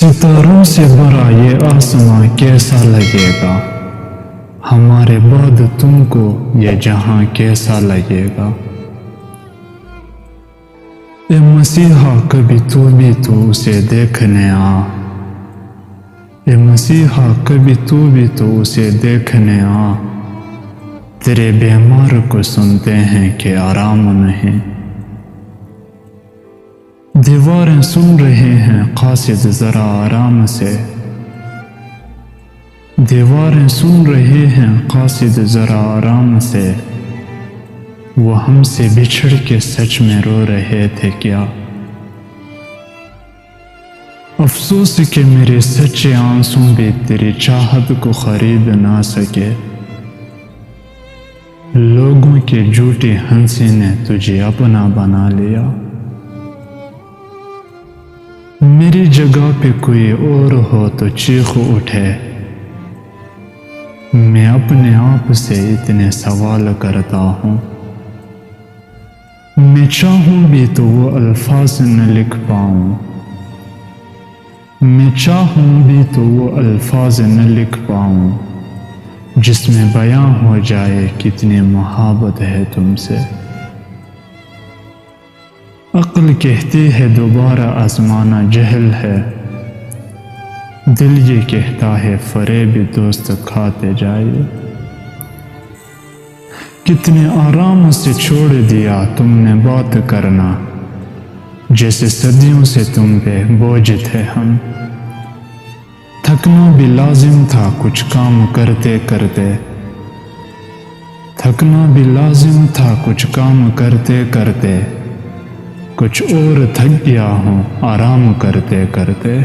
ستاروں سے بھرا یہ آسماں کیسا لگے گا، ہمارے بعد تم کو یہ جہاں کیسا لگے گا۔ اے مسیحا کبھی تو اسے دیکھنے آ، اے مسیحا کبھی تو اسے دیکھنے آ، تیرے بیمار کو سنتے ہیں کہ آرام نہیں۔ دیواریں سن رہے ہیں قاصد ذرا آرام سے، دیواریں سن رہے ہیں قاصد ذرا آرام سے، وہ ہم سے بچھڑ کے سچ میں رو رہے تھے کیا۔ افسوس کہ میرے سچے آنسوں بھی تیری چاہت کو خرید نہ سکے، لوگوں کے جھوٹی ہنسی نے تجھے اپنا بنا لیا۔ میری جگہ پہ کوئی اور ہو تو چیخ اٹھے، میں اپنے آپ سے اتنے سوال کرتا ہوں۔ میں چاہوں بھی تو وہ الفاظ نہ لکھ پاؤں، میں چاہوں بھی تو وہ الفاظ نہ لکھ پاؤں، جس میں بیاں ہو جائے کتنی محبت ہے تم سے۔ عقل کہتی ہے دوبارہ آزمانا جہل ہے، دل یہ کہتا ہے فریب دوست کھاتے جائے۔ کتنے آرام سے چھوڑ دیا تم نے بات کرنا، جیسے صدیوں سے تم پہ بوجھ تھے ہم۔ تھکنا بھی لازم تھا کچھ کام کرتے کرتے، تھکنا بھی لازم تھا کچھ کام کرتے کرتے، کچھ اور تھک گیا ہوں آرام کرتے کرتے۔